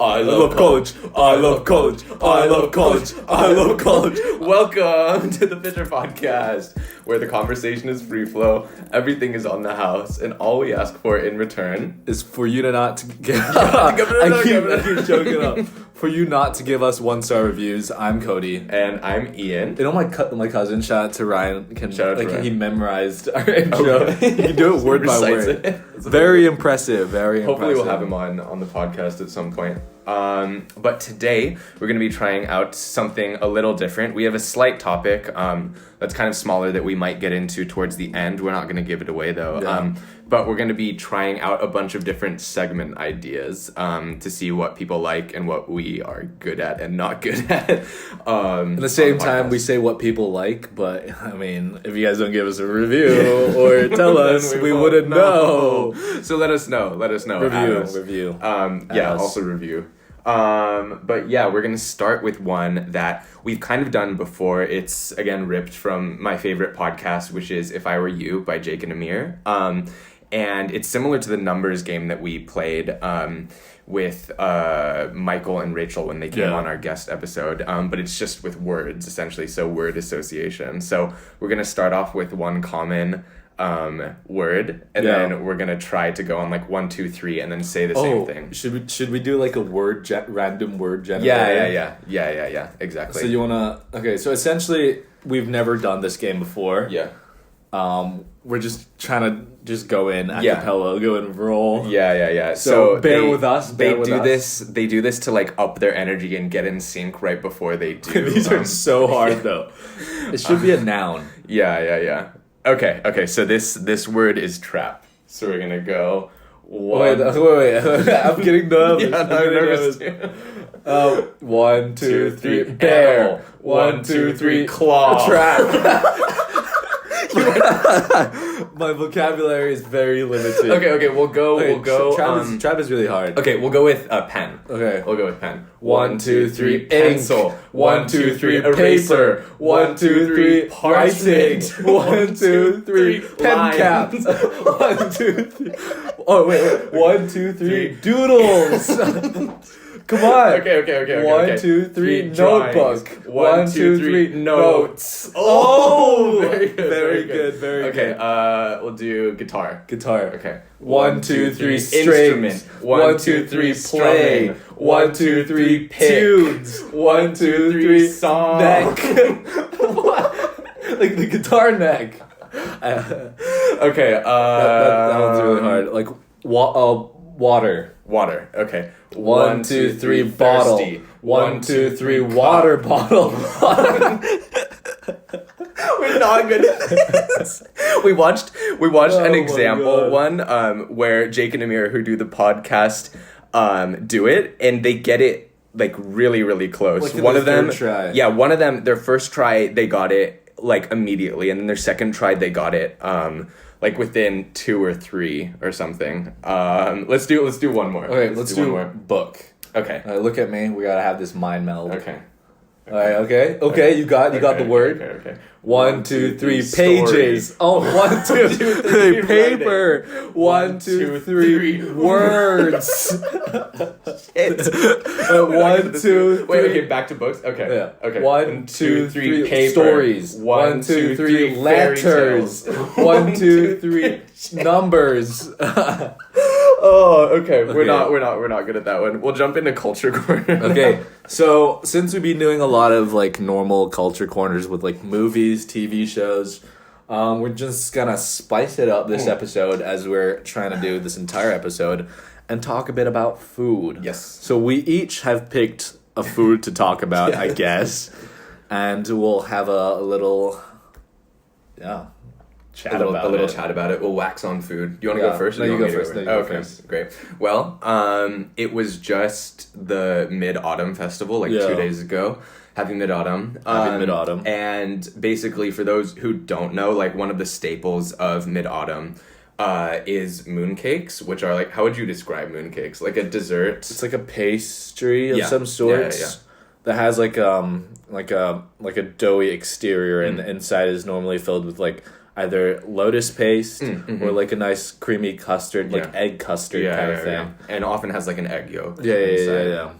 I love college. I love college. I love college. I love college. Welcome to the Fisher Podcast, where the conversation is free flow, everything is on the house, and all we ask for in return is for you to not to give. I keep joking up. For you not to give us 1-star reviews. I'm Cody. And I'm Ian. You know my cousin, shout out to Ryan, Ryan. He memorized our intro. Okay. He can do it word by word. Very impressive. Hopefully we'll have him on the podcast at some point. But today we're going to be trying out something a little different. We have a slight topic that's kind of smaller that we might get into towards the end. We're not going to give it away though. Yeah. But we're going to be trying out a bunch of different segment ideas to see what people like and what we are good at and not good at. At the same time, we say what people like, but I mean, if you guys don't give us a review or tell us, we wouldn't know. So let us know. Review. Also review. But yeah, we're going to start with one that we've kind of done before. It's, again, ripped from my favorite podcast, which is If I Were You by Jake and Amir. And it's similar to the numbers game that we played with Michael and Rachel when they came on our guest episode. But it's just with words, essentially, so word association. So we're going to start off with one common word, and then we're gonna try to go on like 1, 2, 3, and then say the same thing. Should we do like a random word generator? Yeah, exactly. So you wanna so essentially we've never done this game before. We're just trying to just go in a cappella, go and roll. Yeah. So bear with us. They do this to like up their energy and get in sync right before they do. These are so hard though. It should be a noun. Yeah. Okay, so this word is trap. So we're gonna go Wait. I'm getting nervous. Yeah, I'm nervous. 1, 2, 3. Bear. 1, 2, 3. Claw. Trap. My vocabulary is very limited. Okay, we'll go. Trap is really hard. Okay, we'll go with pen. Okay. We'll go with pen. 1, 2, 3. Pencil. 1, 2, 3. Paper. 1, 2, 3. Writing. 1, 2, 3. Pen cap. 1, 2, 3. Oh wait. 1, 2, 3. Doodles. Come on. Okay. 1, 2, 3. Notebook. 1, 2, 3. Notes. Oh, very good. Very okay, good. We'll do guitar. Okay. 1, 2, 3. Instrument. Strings. 1, 2, 3. Play. 1, 2, 3. Tunes. 1, 2, 3. Song. Neck. Like the guitar neck. Okay. That one's really hard. Like water. Water. Okay. 1, 2, 3. Bottle. 1, 2, 3. Water bottle. We're not good at this. We watched an example one where Jake and Amir, who do the podcast, do it, and they get it like really, really close. Like one of them, try. Yeah, one of them, their first try they got it like immediately, and then their second try they got it like within 2 or 3 or something. Let's do one more. Okay, let's do one more. Book. Okay. Look at me. We gotta have this mind meld. Okay. All right. Okay. You got the word. Okay. 1, 2, 3. Pages. Oh, 1, 2, 3. Paper. 1, 2, 3. Words. Shit. 1, 2, 3. Wait. Okay. Back to books. Okay. Yeah. Okay. 1, 2, 3. Paper. Stories. 1, 2, 3. Letters. 1, 2, 3. Numbers. Oh, okay. We're not good at that one. We'll jump into culture corner. Okay. So, since we've been doing a lot of like normal culture corners with like movies, TV shows, we're just gonna spice it up this episode as we're trying to do this entire episode and talk a bit about food. Yes. So we each have picked a food to talk about, I guess, and we'll have a little chat about it. We'll wax on food. Do you want to go first? No, you go first. Okay, great. Well, it was just the Mid-Autumn Festival 2 days ago. Happy Mid-Autumn. Mid-Autumn. And basically, for those who don't know, like one of the staples of Mid-Autumn is mooncakes, which are like, how would you describe mooncakes? Like a dessert? It's like a pastry of some sort. Yeah. That has like a doughy exterior and the inside is normally filled with like either lotus paste or like a nice creamy custard, like egg custard kind of thing. Yeah. And often has like an egg yolk. Yeah.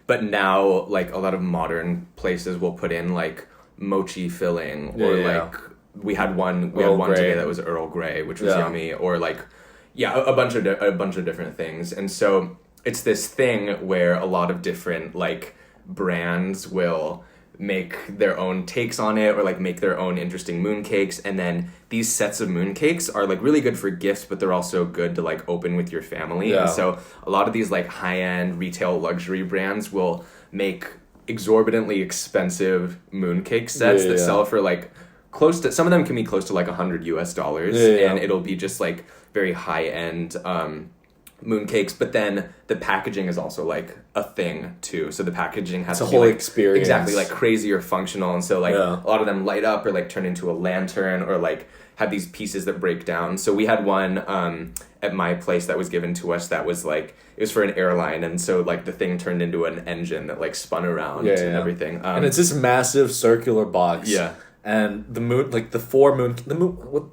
But now like a lot of modern places will put in like mochi filling or like we had one today that was Earl Grey, which was yummy, or like a bunch of different things. And so it's this thing where a lot of different like brands will make their own takes on it or like make their own interesting mooncakes, and then these sets of mooncakes are like really good for gifts, but they're also good to like open with your family. And so a lot of these like high-end retail luxury brands will make exorbitantly expensive mooncake sets that sell for like close to, some of them can be close to like $100 and it'll be just like very high-end mooncakes, but then the packaging is also like a thing too. So the packaging has a whole like, experience, exactly, like crazy or functional, and so like a lot of them light up or like turn into a lantern or like have these pieces that break down. So we had one at my place that was given to us that was like, it was for an airline, and so like the thing turned into an engine that like spun around and everything. And it's this massive circular box. Yeah. And the moon, like the what?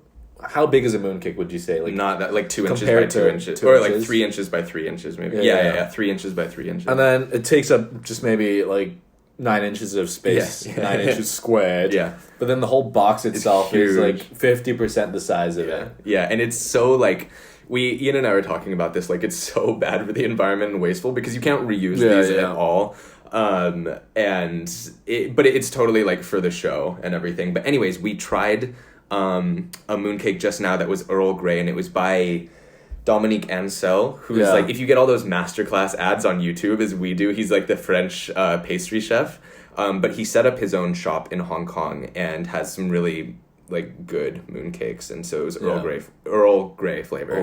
How big is a mooncake, would you say? Like, not that, like 2 inches by 2 inches. Or like 3 inches by 3 inches, maybe. Yeah. 3 inches by 3 inches. And then it takes up just maybe like 9 inches of space, 9 inches squared. Yeah. But then the whole box itself is like 50% the size of it. Yeah, and it's so like, Ian and I were talking about this, like it's so bad for the environment and wasteful because you can't reuse these at all. But it's totally like for the show and everything. But anyways, we tried a mooncake just now that was Earl Grey, and it was by Dominique Ansel, who's like, if you get all those masterclass ads on YouTube as we do, he's like the French pastry chef. But he set up his own shop in Hong Kong and has some really like good mooncakes, and so it was Earl Grey flavor.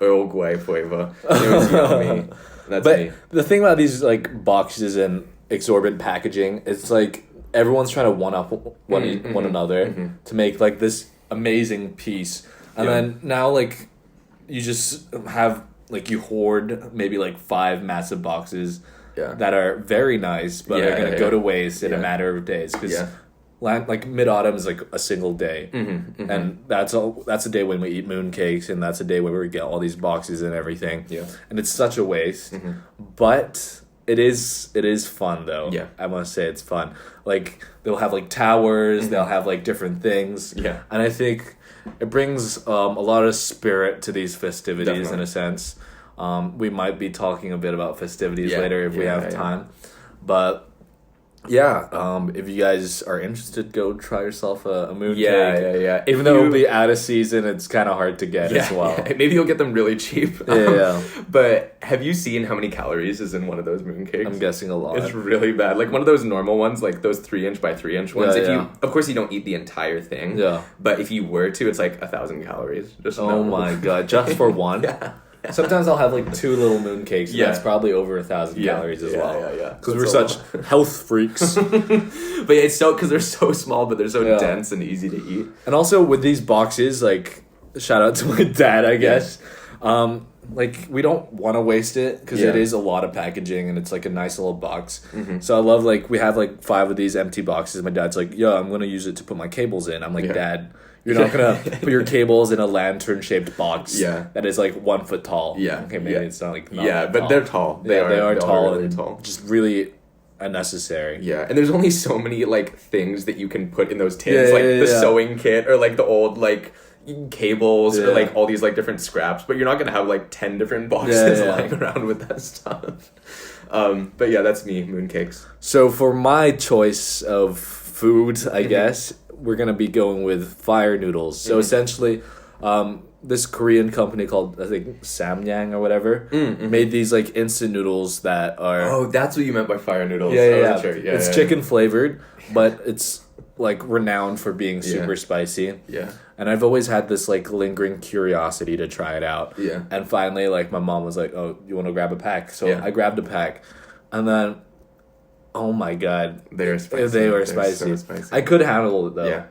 Earl Grey flavor. It was yummy. That's me. The thing about these like boxes and exorbitant packaging, it's like everyone's trying to one-up one another to make like this amazing piece, and then now like you just have like you hoard maybe like 5 massive boxes that are very nice, but are gonna go to waste in a matter of days because like mid-autumn is like a single day, and that's a day when we eat mooncakes, and that's a day where we get all these boxes and everything, and it's such a waste, but it is fun though. I want to say it's fun. Like they'll have like towers, they'll have like different things, and I think it brings a lot of spirit to these festivities in a sense. We might be talking a bit about festivities later if we have time, but if you guys are interested, go try yourself a mooncake. Even though it'll be out of season, it's kind of hard to get as well. Maybe you'll get them really cheap. But have you seen how many calories is in one of those mooncakes? I'm guessing a lot. It's really bad. Like one of those normal ones, like those 3 inch by 3 inch ones. Of course, you don't eat the entire thing. But if you were to, it's like 1,000 calories. Just my god, just for one. Sometimes I'll have like 2 little mooncakes, and that's probably over 1,000 calories as well. Because we're such health freaks. But it's so, because they're so small, but they're so dense and easy to eat. And also with these boxes, like, shout out to my dad, I guess. Like, we don't want to waste it because it is a lot of packaging, and it's like a nice little box. So I love, like, we have like 5 of these empty boxes. My dad's like, I'm going to use it to put my cables in. I'm like, Dad, you're not going to put your cables in a lantern-shaped box that is, like, 1 foot tall. Okay, maybe it's not, like, not but tall. They're tall. They are tall really and tall. Just really unnecessary. And there's only so many, like, things that you can put in those tins. The sewing kit or, like, the old, like, cables or, like, all these, like, different scraps. But you're not going to have, like, 10 different boxes lying around with that stuff. But, that's me, mooncakes. So, for my choice of food, I guess, we're going to be going with fire noodles. So essentially, this Korean company called, I think, Samyang or whatever, made these like instant noodles that are... Oh, that's what you meant by fire noodles. Sure. It's chicken flavored, but it's like renowned for being super spicy. And I've always had this like lingering curiosity to try it out. And finally, like my mom was like, "Oh, you want to grab a pack?" So I grabbed a pack, and then... Oh my god. They were spicy. So spicy. I could handle it though.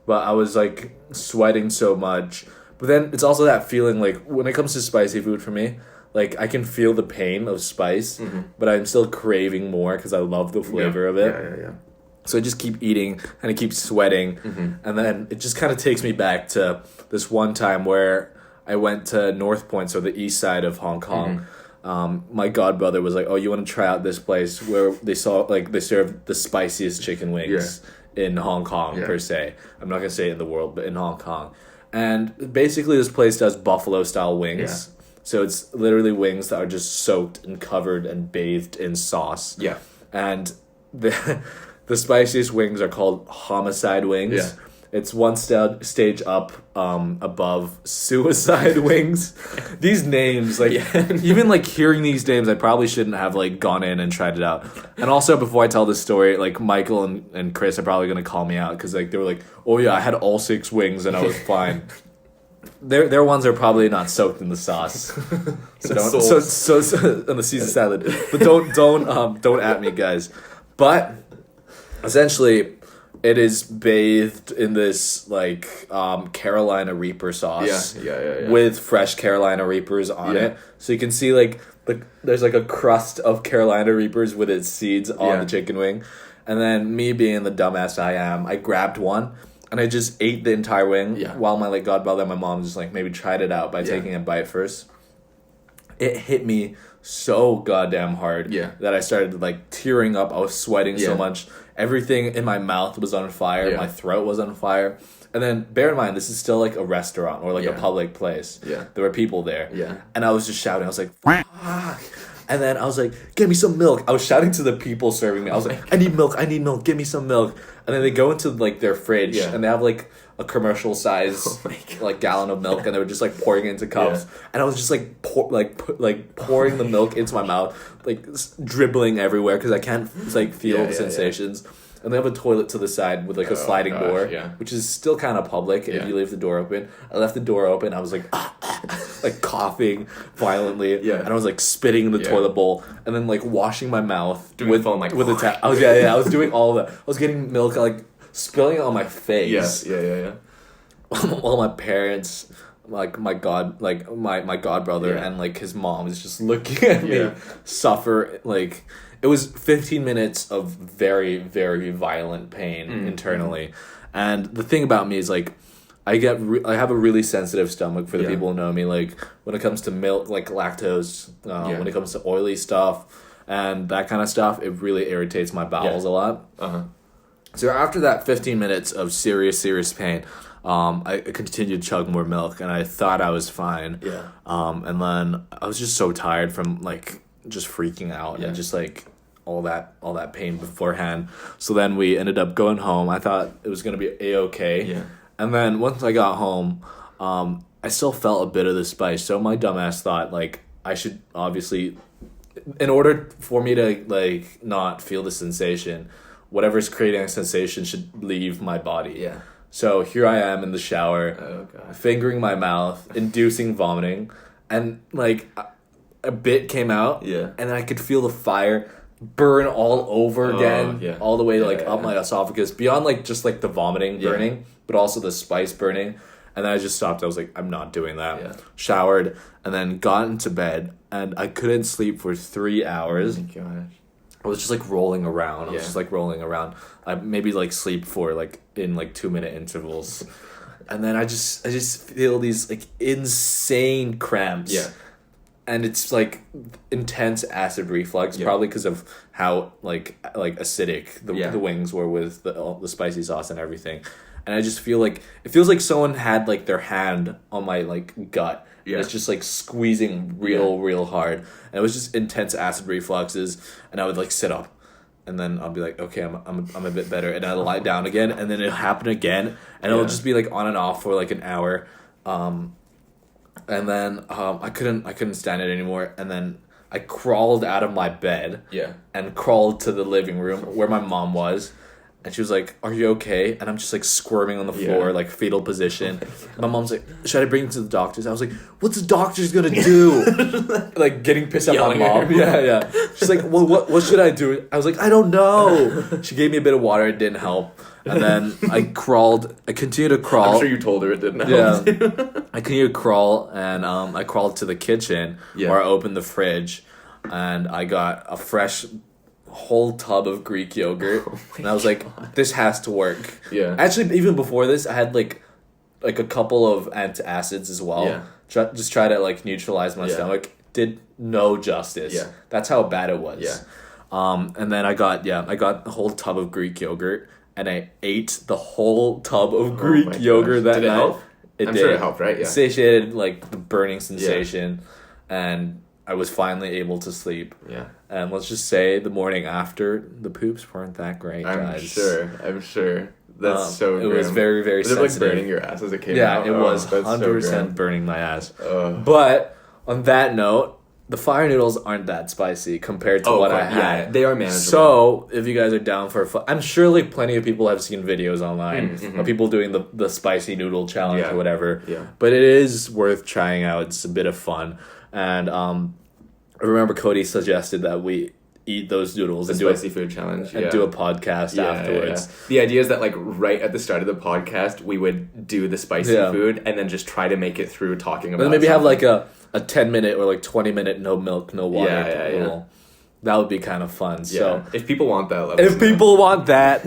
But I was like sweating so much. But then it's also that feeling like when it comes to spicy food for me, like I can feel the pain of spice, but I'm still craving more because I love the flavor of it. So I just keep eating and I keep sweating. And then it just kind of takes me back to this one time where I went to North Point, so the east side of Hong Kong. My godbrother was like, "Oh, you want to try out this place where they serve the spiciest chicken wings in Hong Kong per se. I'm not gonna say it in the world, but in Hong Kong. And basically, this place does buffalo style wings. Yeah. So it's literally wings that are just soaked and covered and bathed in sauce. Yeah, and the spiciest wings are called homicide wings. Yeah. It's one stage up above suicide wings. These names, like, even, like, hearing these names, I probably shouldn't have, like, gone in and tried it out. And also, before I tell this story, like, Michael and Chris are probably going to call me out because, like, they were like, "Oh, yeah, I had all 6 wings and I was fine." Their ones are probably not soaked in the sauce. So don't, so on the Caesar salad. But don't at me, guys. But, essentially, it is bathed in this, like, Carolina Reaper sauce. Yeah. With fresh Carolina Reapers on it. So you can see, like, there's, like, a crust of Carolina Reapers with its seeds on the chicken wing. And then me being the dumbass I am, I grabbed one and I just ate the entire wing while my, like, godbrother and my mom just, like, maybe tried it out by taking a bite first. It hit me so goddamn hard that I started, like, tearing up. I was sweating so much. Everything in my mouth was on fire. My throat was on fire. And then, bear in mind, this is still, like, a restaurant or, like, a public place. Yeah. There were people there. Yeah. And I was just shouting. I was like, "Fuck." And then I was like, "Get me some milk." I was shouting to the people serving me. I was like, I need milk. Give me some milk." And then they go into, like, their fridge and they have, like, a commercial size like gallon of milk, and they were just, like, pouring it into cups. And I was just, like, pouring the milk into my mouth, like, dribbling everywhere because I can't, like, feel the sensations. And they have a toilet to the side with, like, a sliding door, which is still kind of public if you leave the door open. I left the door open. I was like, like, coughing violently, and I was, like, spitting in the toilet bowl, and then, like, washing my mouth with a tap. I was doing all of that. I was getting milk, like, spilling it on my face. Yeah. While my parents, like, my godbrother and, like, his mom is just looking at me suffer. Like, it was 15 minutes of very, very violent pain internally. And the thing about me is, like, I have a really sensitive stomach for the people who know me. Like, when it comes to milk, like, lactose, when it comes to oily stuff and that kind of stuff, it really irritates my bowels a lot. So after that 15 minutes of serious pain, I continued to chug more milk, and I thought I was fine. Yeah. And then I was just so tired from, like, just freaking out and just, like, all that pain beforehand. So then we ended up going home. I thought it was gonna be A-okay. Yeah. And then once I got home, I still felt a bit of the spice. So my dumbass thought, like, I should obviously, in order for me to, like, not feel the sensation, whatever's creating a sensation should leave my body. Yeah. So here I am in the shower, fingering my mouth, inducing vomiting, and, like, a bit came out, and then I could feel the fire burn all over again, all the way, like, up my esophagus, beyond, like, just, like, the vomiting burning, but also the spice burning. And then I just stopped. I was like, I'm not doing that. Yeah. Showered, and then got into bed, and I couldn't sleep for 3 hours. Oh my gosh. I was just, like, rolling around. I was just, like, rolling around. I maybe, like, sleep for, like, in, like, 2-minute intervals. And then I just feel these, like, insane cramps. Yeah. And it's, like, intense acid reflux, probably because of how, like acidic the wings were with the spicy sauce and everything. And I just feel like, it feels like someone had, like, their hand on my, like, gut. Yeah. And it's just, like, squeezing real hard. And it was just intense acid refluxes. And I would, like, sit up. And then I'll be like, okay, I'm a bit better. And I'll lie down again. And then it'll happen again. And it'll just be, like, on and off for, like, an hour. And then I couldn't stand it anymore. And then I crawled out of my bed. Yeah. And crawled to the living room where my mom was. And she was like, "Are you okay?" And I'm just, like, squirming on the floor, like, fetal position. My mom's like, "Should I bring you to the doctors?" I was like, "What's the doctor's gonna do?" Like, getting pissed at my mom. Yeah. She's like, "Well, what should I do?" I was like, "I don't know." She gave me a bit of water. It didn't help. And then I continued to crawl. I'm sure you told her it didn't help. Yeah. I continued to crawl, and I crawled to the kitchen where I opened the fridge, and I got a fresh whole tub of Greek yogurt, and I was like, this has to work. Yeah. Actually, even before this, I had like a couple of antacids as well. Yeah. Just try to like neutralize my stomach. Did no justice. Yeah. That's how bad it was. Yeah. And then I got a whole tub of Greek yogurt, and I ate the whole tub of Greek yogurt that Did it night. help? I'm sure it helped, right? Yeah. Satiated like the burning sensation, and I was finally able to sleep. Yeah. And let's just say the morning after, the poops weren't that great, guys. I'm sure. That's so It was very, very sensitive. Was it like burning your ass as it came out? Yeah, it was 100% burning my ass. But on that note, the fire noodles aren't that spicy compared to what I had. Yeah, they are manageable. So, if you guys are down for I'm sure like plenty of people have seen videos online of people doing the spicy noodle challenge or whatever. Yeah. But it is worth trying out. It's a bit of fun. And I remember Cody suggested that we eat those noodles and do spicy food challenge and do a podcast afterwards. Yeah. The idea is that like right at the start of the podcast we would do the spicy food and then just try to make it through talking about. And maybe have like a 10-minute or like 20-minute no milk, no water. Yeah. That would be kind of fun. So if people want that,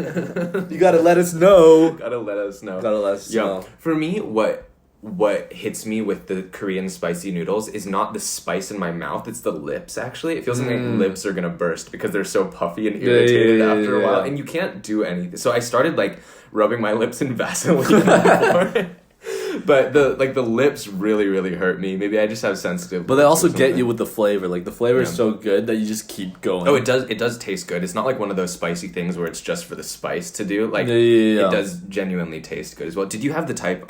you gotta let us know. Gotta let us know. know. For me, what hits me with the Korean spicy noodles is not the spice in my mouth, it's the lips, actually. It feels like my lips are gonna burst because they're so puffy and irritated after a while. And you can't do anything. So I started like rubbing my lips in Vaseline before. But the lips really, really hurt me. Maybe I just have sensitive. But they also get you with the flavor. Like the flavor is so good that you just keep going. Oh, it does. It does taste good. It's not like one of those spicy things where it's just for the spice to do. Like it does genuinely taste good as well. Did you have the type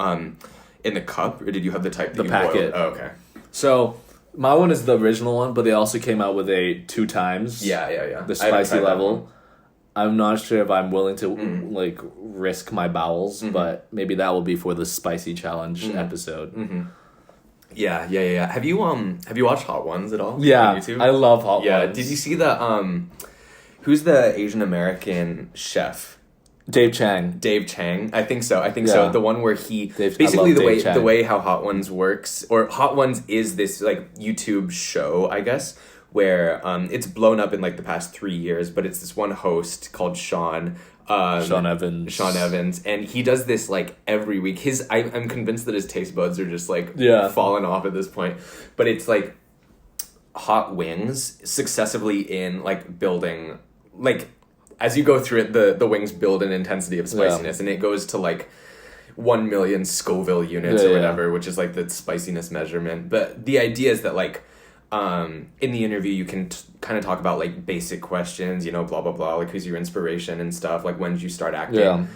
in the cup, or did you have the type that the packet? Boiled? Oh, okay. So my one is the original one, but they also came out with a 2 times. Yeah. The spicy level. I'm not sure if I'm willing to like risk my bowels, but maybe that will be for the spicy challenge episode. Yeah. Have you watched Hot Ones at all? Yeah, on YouTube? I love Hot Ones. Yeah. Did you see the who's the Asian American chef? Dave Chang. I think so. The one where he basically the way how Hot Ones works, or Hot Ones is this like YouTube show, I guess, where it's blown up in like the past 3 years, but it's this one host called Sean Evans, and he does this like every week. I'm convinced that his taste buds are just like falling off at this point, but it's like hot wings successively in like building, like as you go through it, the wings build an intensity of spiciness, and it goes to like 1 million Scoville units or whatever, which is like the spiciness measurement. But the idea is that like in the interview you can kind of talk about like basic questions, blah blah blah, like who's your inspiration and stuff, like when did you start acting,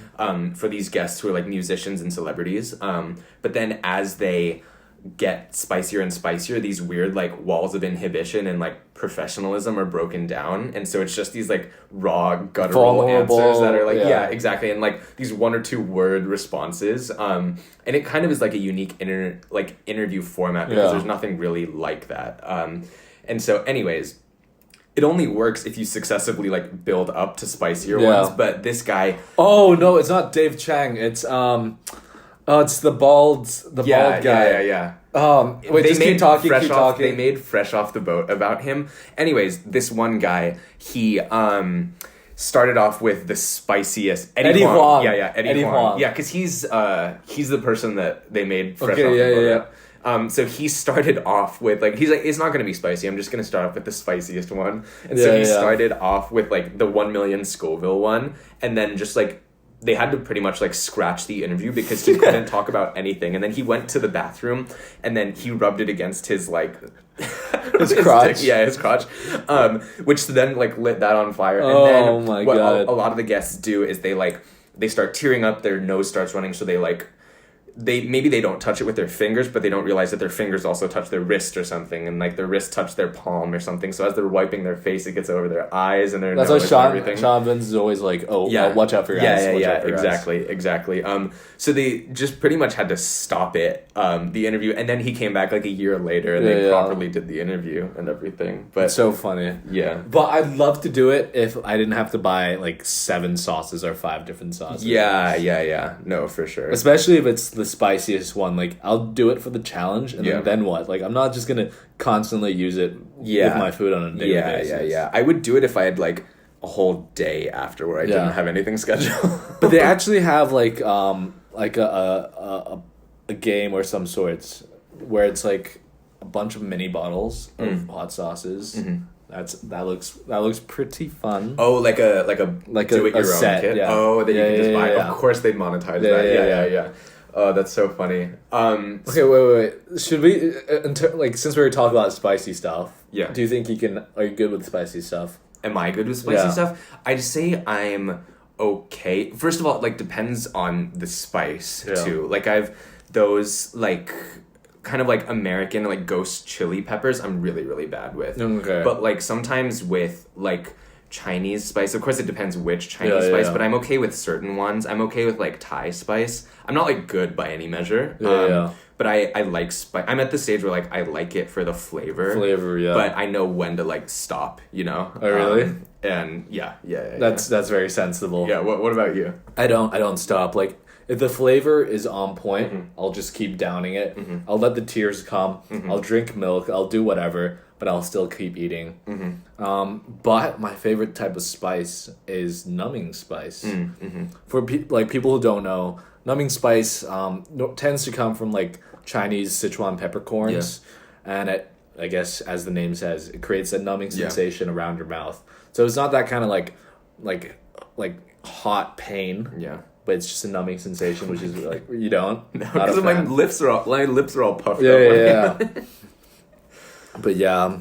for these guests who are like musicians and celebrities, but then as they get spicier and spicier, these weird like walls of inhibition and like professionalism are broken down, and so it's just these like raw guttural answers that are like exactly, and like these 1 or 2 word responses, and it kind of is like a unique interview format because there's nothing really like that, and so anyways, it only works if you successively like build up to spicier ones. But this guy, no, it's not Dave Chang, it's it's the bald guy. Yeah. Wait, just keep talking. They made Fresh Off the Boat about him. Anyways, this one guy, he started off with the spiciest Eddie Huang. Yeah, Eddie Huang. Yeah, because he's the person that they made Fresh Off the Boat. So he started off with he's like, it's not going to be spicy. I'm just going to start off with the spiciest one. And so he started off with like the 1 million Scoville one, and then just like they had to pretty much like scratch the interview because he couldn't talk about anything. And then he went to the bathroom and then he rubbed it against his like his crotch. His crotch. Which then like lit that on fire. And then what a lot of the guests do is they start tearing up, their nose starts running, so they don't touch it with their fingers, but they don't realize that their fingers also touch their wrist or something, and like their wrist touch their palm or something. So as they're wiping their face, it gets over their eyes and their nose. That's why Sean Evans is always like, watch out for your eyes. Exactly. So they just pretty much had to stop it, the interview, and then he came back like a year later, and they properly did the interview and everything. But it's so funny. Yeah. But I'd love to do it if I didn't have to buy like 7 sauces or 5 different sauces. Yeah. No, for sure. Especially if it's the spiciest one. Like, I'll do it for the challenge, and then what? Like, I'm not just gonna constantly use it with my food on a daily basis. Yeah. I would do it if I had like a whole day after where I Yeah. didn't have anything scheduled. But they actually have like a game or some sorts where it's like a bunch of mini bottles of hot sauces. Mm-hmm. That looks pretty fun. Oh, like a do it a your set, own kit. yeah. Oh, that you can just buy. Yeah. Of course, they'd monetize Yeah, that. yeah. Oh, that's so funny. Okay, wait. Should we since we were talking about spicy stuff? Yeah. Do you think are you good with spicy stuff? Am I good with spicy Yeah. stuff? I'd say I'm okay. First of all, like depends on the spice Yeah. too. Like I've those like kind of like American like ghost chili peppers. I'm really really bad with. Okay. But like sometimes with like Chinese spice, of course it depends which Chinese Yeah, spice. yeah. But I'm okay with certain ones. I'm okay with like Thai spice. I'm not like good by any measure. Yeah. But I like spice. I'm at the stage where like I like it for the flavor. Yeah. But I know when to like stop, you know. Oh, really? And yeah. That's very sensible. Yeah. What about you? I don't stop. Like if the flavor is on point, I'll just keep downing it. I'll let the tears come. I'll drink milk. I'll do whatever, but I'll still keep eating. But my favorite type of spice is numbing spice. For people who don't know, numbing spice tends to come from like Chinese Sichuan peppercorns, and I guess as the name says, it creates a numbing sensation around your mouth. So it's not that kind of like hot pain. Yeah. But it's just a numbing sensation, which is like you don't. Because my lips are all puffed up. Yeah. But yeah,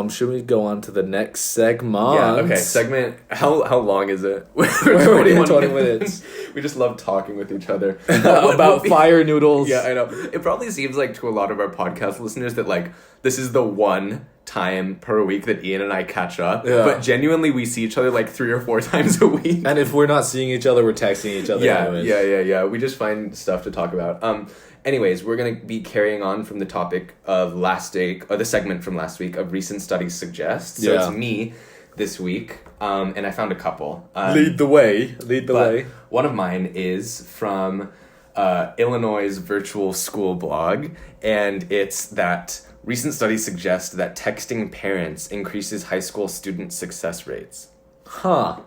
should we go on to the next segment? Yeah. Okay. Segment. How long is it? We're 20 minutes. We just love talking with each other about fire noodles. Yeah, I know. It probably seems like to a lot of our podcast listeners that like this is the one time per week that Ian and I catch up. Yeah. But genuinely, we see each other like 3 or 4 times a week. And if we're not seeing each other, we're texting each other. Yeah. We just find stuff to talk about. Anyways, we're gonna be carrying on from the topic of the segment from last week of recent studies suggest. So it's me this week, and I found a couple. Lead the way. One of mine is from Illinois' virtual school blog, and it's that recent studies suggest that texting parents increases high school student success rates. Huh.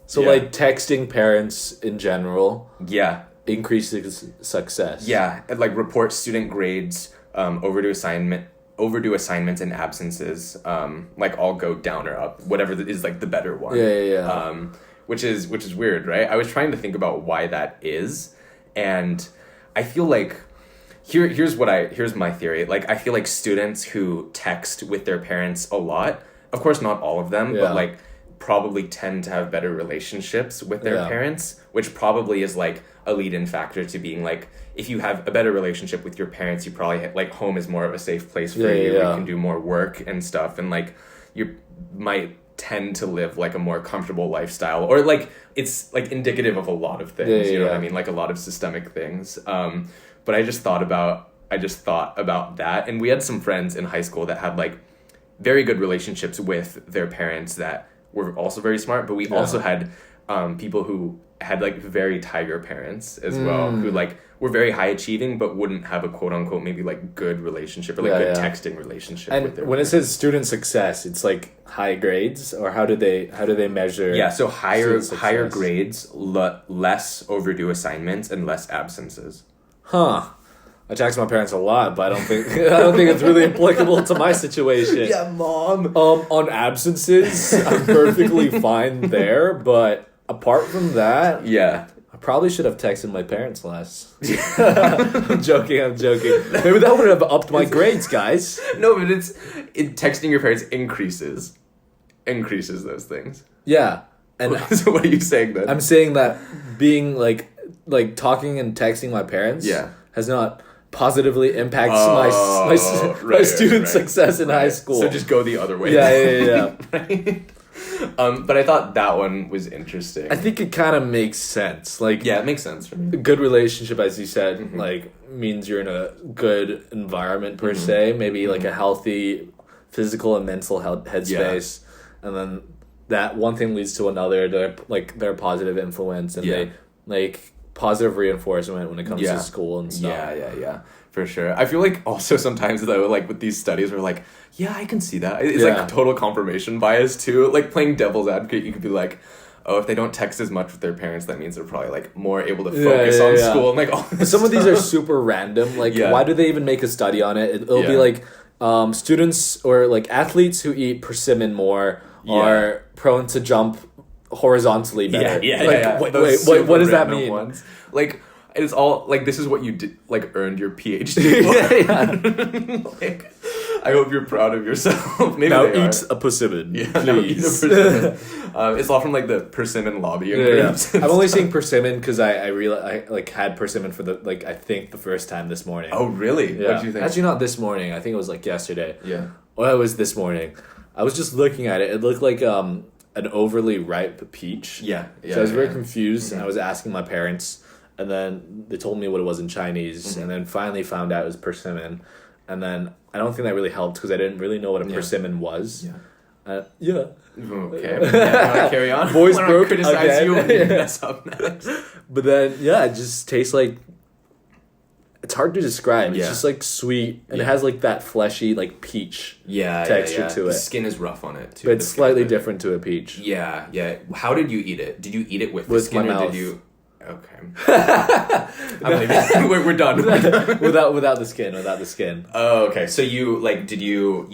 So like texting parents in general. Yeah. Increases success. Yeah, and like report student grades, overdue assignments and absences, like all go down or up, whatever is like the better one. Yeah. Which is weird, right? I was trying to think about why that is, and I feel like here's my theory. Like I feel like students who text with their parents a lot, of course not all of them, but like probably tend to have better relationships with their parents, which probably is like a lead-in factor to being like, if you have a better relationship with your parents, you probably like home is more of a safe place for you. You can do more work and stuff, and like you might tend to live like a more comfortable lifestyle, or like it's like indicative of a lot of things. You know what I mean? Like a lot of systemic things. But I just thought about that, and we had some friends in high school that had like very good relationships with their parents that were also very smart, but we also had people who had like very tiger parents as well, who like were very high achieving but wouldn't have a quote unquote maybe like good relationship or like good texting relationship with their when parents. it says student success, it's like high grades, or how do they measure? Yeah, so higher grades, less overdue assignments, and less absences. Huh. I text my parents a lot, but I don't think it's really applicable to my situation. Yeah, mom. On absences, I'm perfectly fine there, but apart from that, I probably should have texted my parents less. I'm joking. Maybe that would have upped my grades, guys. No, but texting your parents increases those things. Yeah. And so what are you saying then? I'm saying that being like talking and texting my parents has not positively impacts my student success in high school. So just go the other way. Yeah. Right? But I thought that one was interesting. I think it kind of makes sense. Like, it makes sense for me. A good relationship, as you said, like means you're in a good environment per se. Maybe like a healthy physical and mental headspace, and then that one thing leads to another. They're positive influence, and they like positive reinforcement when it comes to school and stuff. Yeah. For sure. I feel like also sometimes though, like with these studies, we're like, yeah, I can see that. It's Yeah. like total confirmation bias too. Like playing devil's advocate, you could be like, oh, if they don't text as much with their parents, that means they're probably like more able to focus on school and like all this Some of these stuff. are super random. Like, why do they even make a study on it? It'll be like students or like athletes who eat persimmon more are prone to jump horizontally better. Wait, what does that mean? Ones. Like, it's all like this is what you did, like earned your PhD. Like, I hope you're proud of yourself. Maybe now they eat are. a persimmon, Eat a please. persimmon. It's all from like the persimmon lobbying groups. I'm only saying persimmon because I realized I like had persimmon for I think the first time this morning. Oh really? Yeah. What did you think? Actually, not this morning. I think it was like yesterday. Yeah. Well, it was this morning. I was just looking at it. It looked like an overly ripe peach. Yeah. So I was very confused, and I was asking my parents, and then they told me what it was in Chinese, and then finally found out it was persimmon, and then I don't think that really helped because I didn't really know what a persimmon was. Yeah. Okay. Yeah, carry on. Voice When I broke criticize again. you when you mess up next. But then, it just tastes like. It's hard to describe. It's just like sweet, and it has like that fleshy, like peach texture to The it. skin is rough on it too. But it's slightly different to a peach. Yeah. How did you eat it? Did you eat it with the With skin my or mouth. did you? Okay. I'm leaving. We're done. without the skin. Without the skin. Oh, okay. So you like? Did you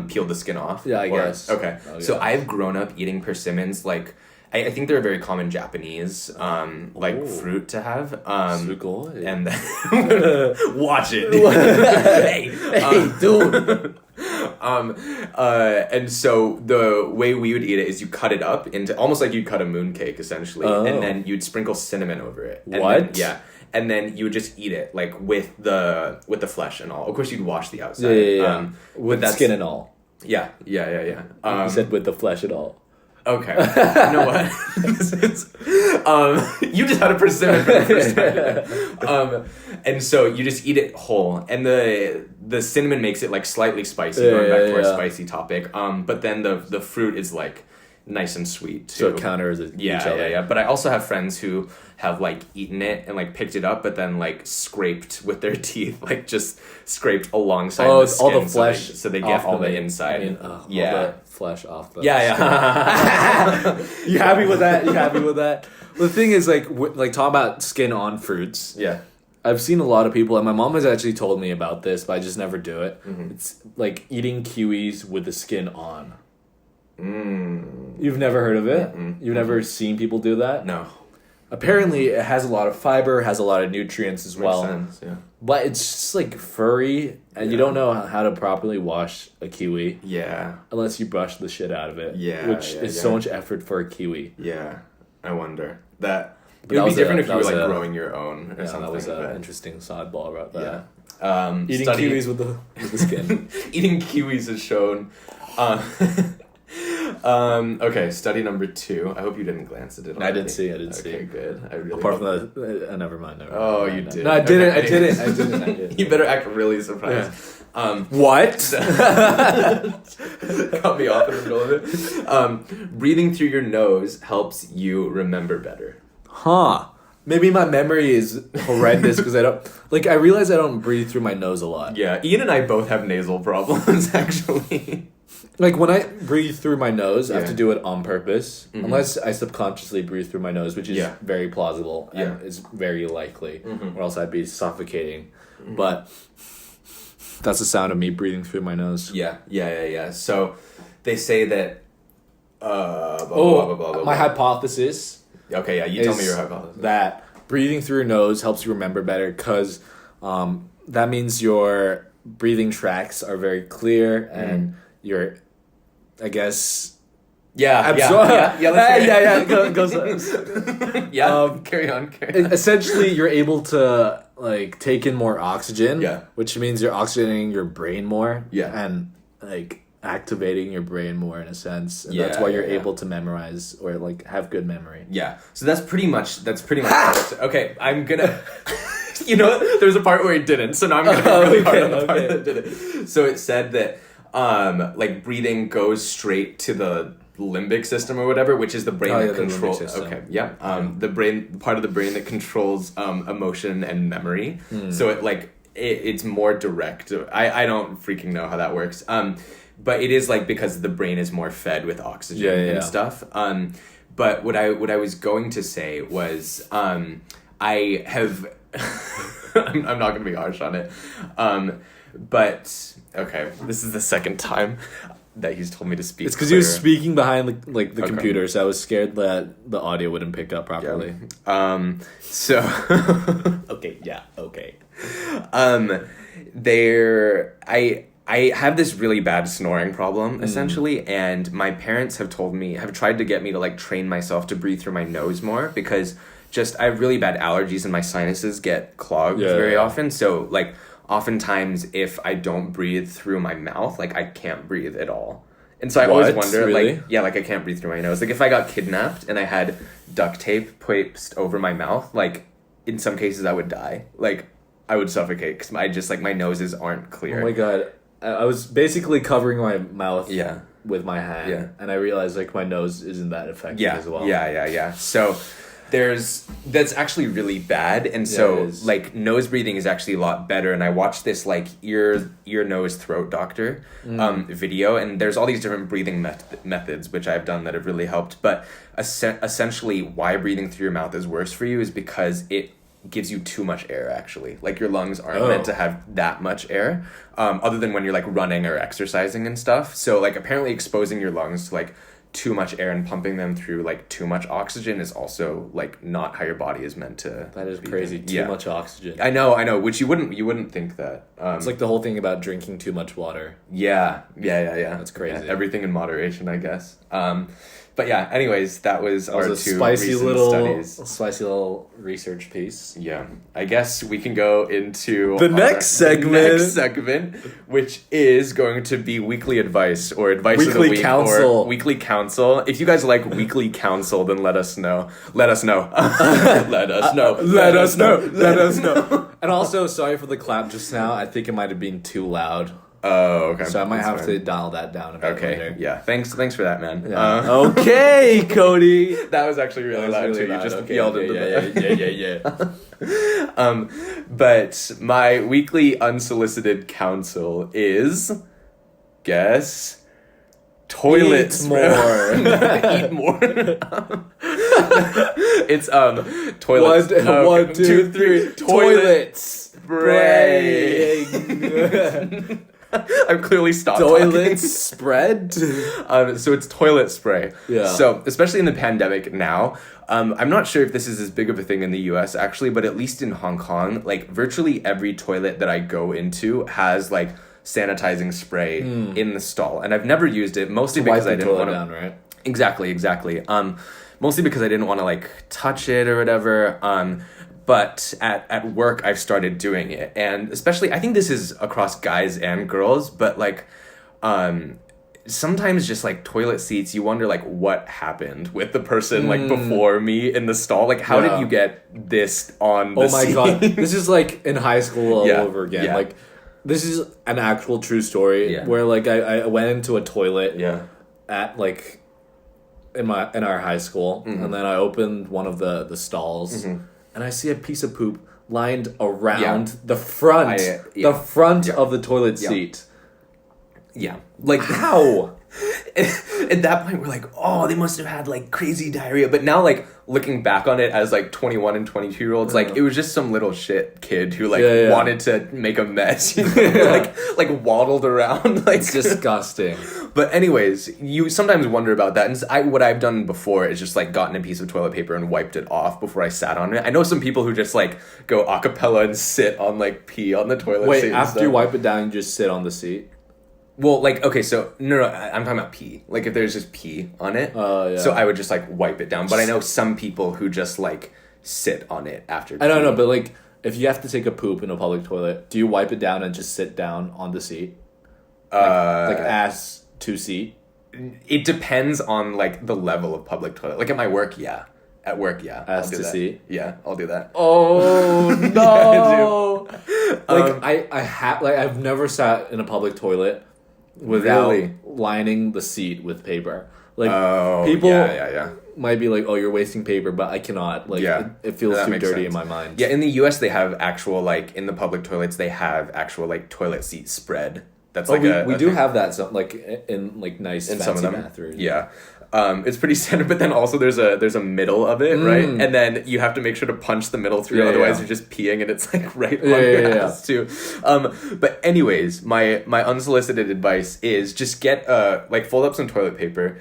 peel the skin off? Yeah, I guess. Okay. Oh, So yeah. I've grown up eating persimmons. Like, I think they're a very common Japanese fruit to have. Sugoi. And watch it. Hey, dude. And so the way we would eat it is you cut it up into almost like you'd cut a mooncake essentially, and then you'd sprinkle cinnamon over it. And What? Then, and then you would just eat it like with the flesh and all. Of course, you'd wash the outside. With that's skin and all. Yeah. You said with the flesh and all. Okay. You know what? This is, you just had a persimmon for the first time. And so you just eat it whole, and the cinnamon makes it like slightly spicy. Going back to our spicy topic. But then the fruit is like nice and sweet too. So it counters each other. Yeah. But I also have friends who have like eaten it and like picked it up, but then like scraped with their teeth, like just scraped alongside the skin, all the flesh, so they get all the inside. All the flesh off the. Yeah. You happy with that? Well, the thing is, like talking about skin on fruits. Yeah. I've seen a lot of people, and my mom has actually told me about this, but I just never do it. Mm-hmm. It's like eating kiwis with the skin on. You've never heard of it? You've never seen people do that? No. Apparently, it has a lot of fiber, has a lot of nutrients as well. Makes sense, yeah. But it's just like furry, and you don't know how to properly wash a kiwi. Yeah. Unless you brush the shit out of it. Yeah, Which is so much effort for a kiwi. Yeah. I wonder. It that would be was different a- if you that were was like a- growing your own or Yeah, something. that was but- an interesting sidebar about that. Yeah. Eating kiwis with the skin. Eating kiwis is shown. Okay, study number 2. I hope you didn't glance at it. I didn't see. Okay, good. I really. Apart from that, never mind. Oh, you did. No, I didn't. Okay. I didn't. You better act really surprised. What? Cut me off in the middle of it. Breathing through your nose helps you remember better. Huh. Maybe my memory is horrendous because I don't... Like, I realize I don't breathe through my nose a lot. Yeah, Ian and I both have nasal problems, actually. Like, when I breathe through my nose, I have Yeah. to do it on purpose. Unless I subconsciously breathe through my nose, which is very plausible and is very likely. Or else I'd be suffocating. But that's the sound of me breathing through my nose. Yeah. So, they say that... My hypothesis... Okay, yeah, you tell me your hypothesis. That breathing through your nose helps you remember better because that means your breathing tracks are very clear and you're, I guess... Yeah. Carry on. Essentially, you're able to like take in more oxygen. Yeah. Which means you're oxygenating your brain more. Yeah. And like activating your brain more in a sense. And that's why you're able to memorize or like have good memory. Yeah. So that's pretty much okay, I'm gonna you know what? There's a part where it didn't, so now I'm gonna go really hard on the part that didn't. So it said that like breathing goes straight to the limbic system or whatever, which is the brain that controls. Okay, yeah. The brain, part of the brain that controls emotion and memory. So it like it's more direct. I don't freaking know how that works. But it is like because the brain is more fed with oxygen and stuff. But what I was going to say was I have I'm not gonna be harsh on it. But okay, this is the second time that he's told me to speak. It's because you're speaking behind the computer, so I was scared that the audio wouldn't pick up properly. Yeah. So okay. I have this really bad snoring problem, essentially, and my parents have tried to get me to like train myself to breathe through my nose more, because just I have really bad allergies and my sinuses get clogged very often. So like oftentimes if I don't breathe through my mouth, like I can't breathe at all. And so I always wonder, really? like I can't breathe through my nose. Like if I got kidnapped and I had duct tape placed over my mouth, like in some cases I would die. Like I would suffocate because I just like my noses aren't clear. Oh my God. I was basically covering my mouth with my hand, and I realized like my nose isn't that effective as well. Yeah. So that's actually really bad, and so like nose breathing is actually a lot better. And I watched this like ear nose throat doctor video, and there's all these different breathing methods which I've done that have really helped. But essentially, why breathing through your mouth is worse for you is because it gives you too much air. Actually, like your lungs aren't meant to have that much air, other than when you're like running or exercising and stuff. So like apparently exposing your lungs to like too much air and pumping them through like too much oxygen is also like not how your body is meant to. That is crazy. Too much oxygen. I know. Which you wouldn't think that. It's like the whole thing about drinking too much water. Yeah. That's crazy. Yeah, everything in moderation, I guess. But yeah, anyways, that was our two spicy recent little studies. spicy little research piece. Yeah, I guess we can go into the next segment, which is going to be weekly advice or advice of the week or weekly counsel. If you guys like weekly counsel, then let us know. Let us know. Let us know. And also, sorry for the clap just now. I think it might have been too loud. Oh, okay. So I might have to dial that down a bit later. Yeah. Thanks for that, man. Yeah. Okay, Cody. That was actually really loud really too. Loud. You just okay, yelled Yeah. But my weekly unsolicited counsel is, guess, toilet Eat more. Eat more. It's toilet. One, two, three. Toilet spraying. I've clearly stopped toilet spread. So it's toilet spray. Yeah. So especially in the pandemic now, I'm not sure if this is as big of a thing in the U.S. actually, but at least in Hong Kong, like virtually every toilet that I go into has like sanitizing spray in the stall, and I've never used it mostly because I didn't want to. Right? Exactly. Mostly because I didn't want to like touch it or whatever. But at work, I've started doing it. And especially, I think this is across guys and girls, but like, sometimes just like toilet seats, you wonder like what happened with the person like before me in the stall. Like, how did you get this on the seat? God. This is like in high school all over again. Yeah. Like, this is an actual true story where like I went into a toilet at like in our high school, and then I opened one of the stalls. And I see a piece of poop lined around the front of the toilet seat. Yeah. Like, how? At that point, we're like, oh, they must have had, like, crazy diarrhea. But now, like, looking back on it as, like, 21 and 22-year-olds, like, it was just some little shit kid who, like, wanted to make a mess, you know? like, waddled around. Like, it's disgusting. But anyways, you sometimes wonder about that. And what I've done before is just, like, gotten a piece of toilet paper and wiped it off before I sat on it. I know some people who just, like, go a cappella and sit on, like, pee on the toilet seat. Wait, after you wipe it down, you just sit on the seat? Well, like, okay, so, no, I'm talking about pee. Like, if there's just pee on it. Oh, yeah. So I would just, like, wipe it down. But I know some people who just, like, sit on it after I don't know, but, like, if you have to take a poop in a public toilet, do you wipe it down and just sit down on the seat? Like ass to seat? It depends on, like, the level of public toilet. Like, at my work, yeah. At work, yeah. Ass to seat? Yeah, I'll do that. Oh, no! Like, I've never sat in a public toilet without Really? lining the seat with paper. Like Oh, people yeah. might be like, "Oh, you're wasting paper," but I cannot. Like it feels That too makes dirty sense. in my mind. Yeah, in the US they have actual, like, in the public toilets they have actual, like, toilet seat spread. That's Oh, like we do have that like in like nice in fancy some of them. bathrooms. Yeah. It's pretty standard, but then also there's a middle of it, right? And then you have to make sure to punch the middle through, otherwise you're just peeing and it's like right on your ass too. But anyways, my unsolicited advice is just get like fold up some toilet paper,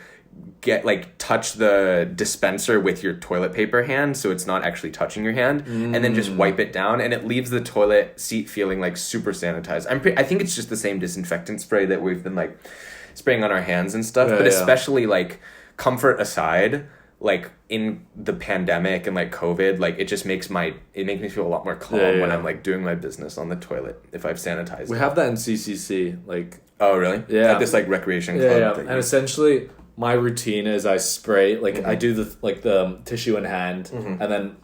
touch the dispenser with your toilet paper hand so it's not actually touching your hand, and then just wipe it down, and it leaves the toilet seat feeling like super sanitized. I think it's just the same disinfectant spray that we've been like spraying on our hands and stuff, but especially like comfort aside, like in the pandemic and like COVID, like it makes me feel a lot more calm when I'm like doing my business on the toilet if I've sanitized. We have that in CCC, like. Oh really? Yeah. At this like recreation club. And essentially my routine is I spray, like I do the tissue in hand, and then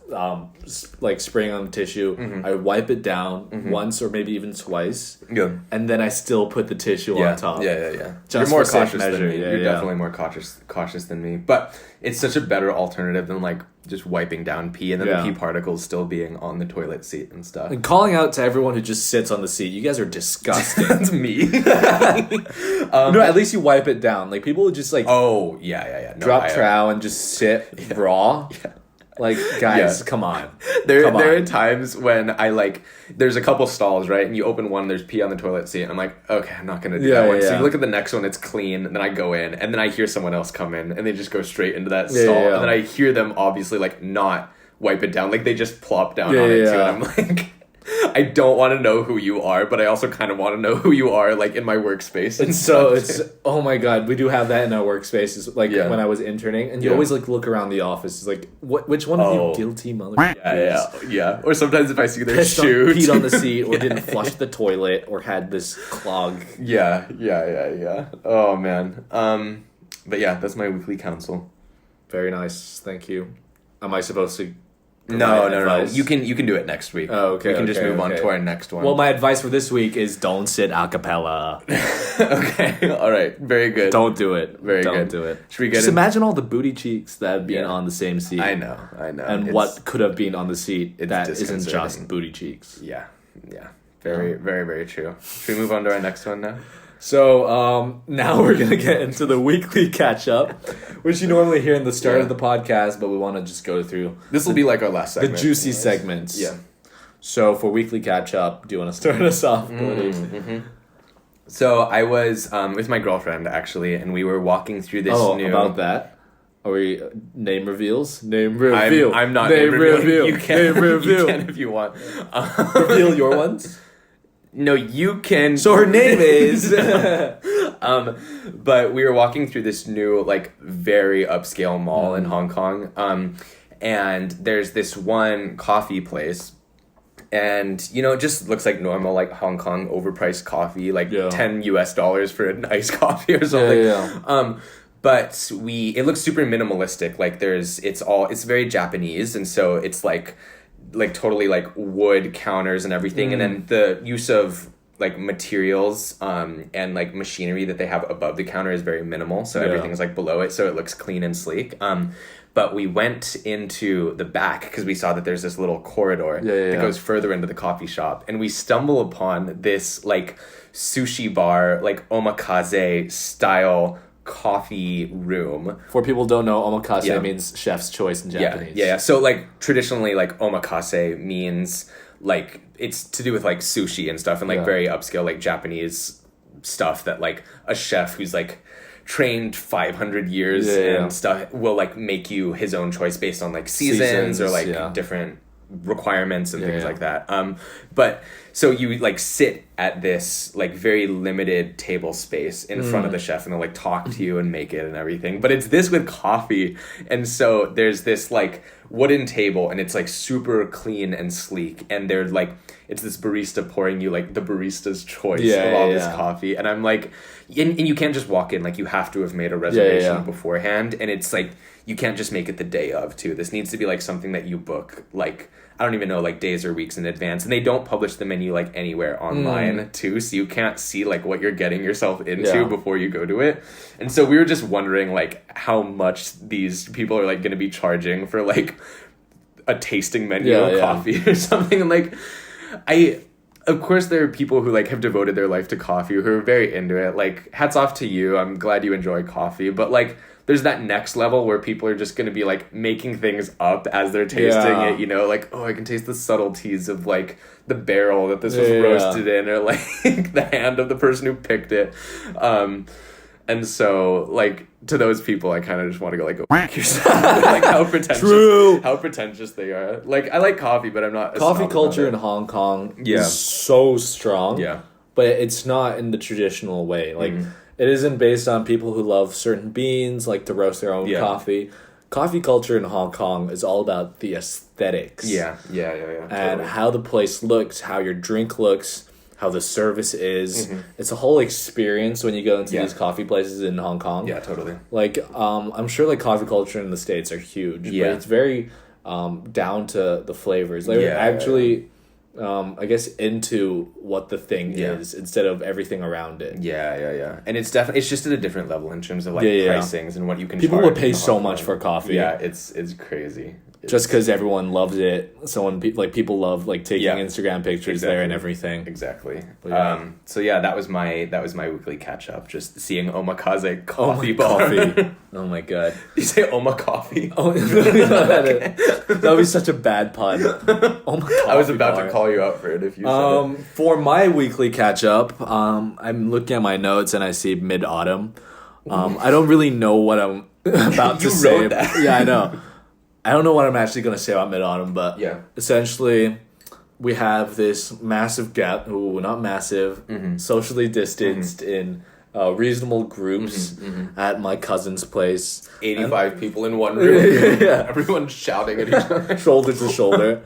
like spraying on the tissue, I wipe it down once or maybe even twice, and then I still put the tissue on top. Yeah. Just You're more for safe cautious measure. than me. You're definitely more cautious than me. But it's such a better alternative than like just wiping down pee and then the pee particles still being on the toilet seat and stuff. And calling out to everyone who just sits on the seat, you guys are disgusting. That's me. No, at least you wipe it down. Like people who just like Oh yeah. No, drop trowel and just sit raw. Yeah. Like guys, come on. There are times when I like there's a couple stalls, right? And you open one, there's pee on the toilet seat, and I'm like, okay, I'm not gonna do that one. So you look at the next one, it's clean, and then I go in, and then I hear someone else come in, and they just go straight into that stall, and then I hear them obviously like not wipe it down, like they just plop down on it too, and I'm like, I don't want to know who you are, but I also kind of want to know who you are, like in my workspace. And oh my god, we do have that in our workspaces. Like when I was interning, and you always like look around the office, it's like, which one of you guilty motherfuckers? Yeah. Or sometimes if I see their shoe, peed on the seat, or didn't flush the toilet, or had this clog. Yeah. Oh man. But yeah, that's my weekly counsel. Very nice, thank you. Am I supposed to? No. You can do it next week. Oh, okay. We can just move on to our next one. Well, my advice for this week is don't sit a cappella. Okay. All right. Very good. Don't do it. Don't do it. Should we just imagine all the booty cheeks that have been on the same seat. I know. And what could have been on the seat that isn't just booty cheeks. Yeah. Very, very, very true. Should we move on to our next one now? So now we're going to get into the weekly catch-up, which you normally hear in the start of the podcast, but we want to just go through. This will be like our last segment. The juicy segments. Yeah. So for weekly catch-up, do you want to start us off, buddy? So I was with my girlfriend, actually, and we were walking through this new... about that? Are we name reveals? Name reveal. I'm not name reveal. You can, name reveal. You can if you want. Reveal your ones? No, you can. So her name is. But we were walking through this new, like, very upscale mall in Hong Kong, and there's this one coffee place, and it just looks like normal, like Hong Kong overpriced coffee, like $10 for a nice coffee or something. But it looks super minimalistic. Like it's very Japanese, and so it's like totally like wood counters and everything, and then the use of like materials and like machinery that they have above the counter is very minimal, so everything is like below it, so it looks clean and sleek. But we went into the back because we saw that there's this little corridor that goes further into the coffee shop, and we stumble upon this like sushi bar, like omakase style coffee room. For people who don't know, omakase means chef's choice in Japanese. Yeah. So like traditionally, like omakase means like it's to do with like sushi and stuff, and like very upscale like Japanese stuff that like a chef who's like trained 500 years and stuff will like make you his own choice based on like seasons or like different requirements and things like that. But so you like sit at this like very limited table space in front of the chef, and they'll like talk to you and make it and everything. But it's this with coffee, and so there's this like wooden table, and it's like super clean and sleek, and they're like it's this barista pouring you like the barista's choice of all this coffee, and I'm like, and you can't just walk in, like you have to have made a reservation beforehand, and it's like you can't just make it the day of too. This needs to be like something that you book like I don't even know, like days or weeks in advance, and they don't publish the menu menu like anywhere online too, so you can't see like what you're getting yourself into before you go to it. And so we were just wondering like how much these people are like going to be charging for like a tasting menu of coffee or something. And like of course there are people who like have devoted their life to coffee who are very into it. Like, hats off to you. I'm glad you enjoy coffee, but like there's that next level where people are just going to be like making things up as they're tasting it, you know, like, oh, I can taste the subtleties of like the barrel that this was roasted in, or like the hand of the person who picked it. And so, like, to those people, I kind of just want to go, like, go f*** yourself. Like, how pretentious they are. Like, I like coffee, but I'm not... Coffee culture in Hong Kong is so strong. Yeah. But it's not in the traditional way. Like, it isn't based on people who love certain beans, like to roast their own coffee. Coffee culture in Hong Kong is all about the aesthetics. Yeah. And totally. how the place looks, how your drink looks, how the service is. It's a whole experience when you go into these coffee places in Hong Kong. Yeah, totally. Like, I'm sure like coffee culture in the States are huge, but it's very down to the flavors. They're actually, I guess, into what the thing is instead of everything around it. Yeah. And it's just at a different level in terms of like pricings and what you can People charge would pay so much for coffee. Yeah, it's crazy. Just because everyone loves it, people love like taking Instagram pictures there and everything. Exactly. So yeah, that was my weekly catch up. Just seeing Omakaze coffee bar. Oh my god! You say Oma coffee? Oh, that would be such a bad pun. I was about to call you out for it if you said it. For my weekly catch up, I'm looking at my notes and I see mid autumn. I don't really know what I'm about to say. Wrote that. Yeah, I know. I don't know what I'm actually going to say about mid-autumn, but essentially we have this massive gap, not massive, socially distanced in reasonable groups at my cousin's place. 85 people in one room. Everyone's shouting at each other. Shoulder to shoulder.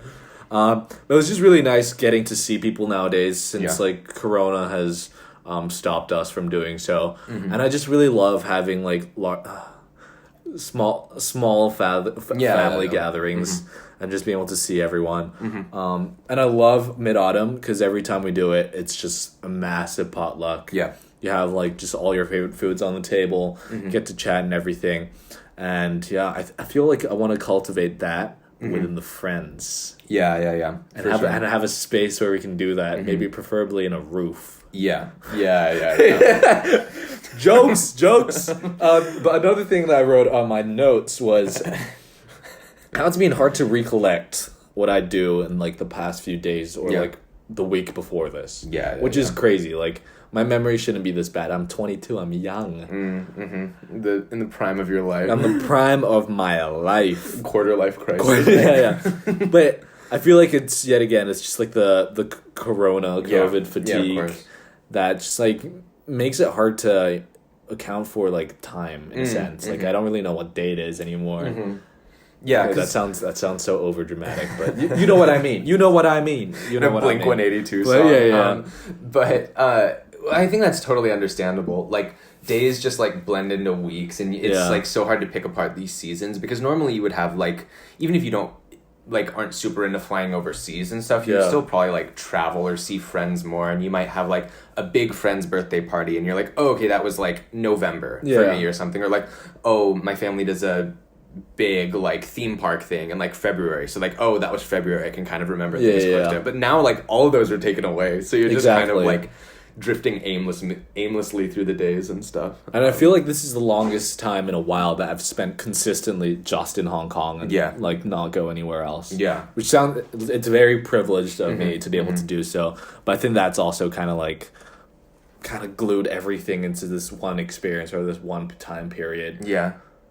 But it was just really nice getting to see people nowadays since like Corona has stopped us from doing so. And I just really love having like... small family gatherings and just being able to see everyone. And I love mid-autumn because every time we do it, it's just a massive potluck. You have like just all your favorite foods on the table, get to chat and everything. And I feel like I want to cultivate that within the friends. And have a space where we can do that, maybe preferably in a roof. Yeah. Jokes. But another thing that I wrote on my notes was how it's being hard to recollect what I do in like the past few days or like the week before this. Which is crazy. Like, my memory shouldn't be this bad. I'm 22. I'm young. In the prime of your life. I'm the prime of my life. Quarter life crisis. But I feel like it's just like the Corona COVID fatigue that just like makes it hard to account for like time in a sense. Like, I don't really know what day it is anymore. Yeah, that sounds so over dramatic, but you know what I mean. You know what I mean. You know what Blink I mean. 182 song. But I think that's totally understandable. Like, days just like blend into weeks, and it's like so hard to pick apart these seasons because normally you would have like, even if you don't like aren't super into flying overseas and stuff, you still probably like travel or see friends more, and you might have like a big friend's birthday party and you're like, oh, okay, that was like November for me or something, or like, oh, my family does a big like theme park thing in like February, so like, oh, that was February, I can kind of remember things close. But now like all of those are taken away, so you're just kind of like drifting aimlessly through the days and stuff. And I feel like this is the longest time in a while that I've spent consistently just in Hong Kong and like not go anywhere else. Which it's very privileged of me to be able to do so. But I think that's also kind of glued everything into this one experience or this one time period.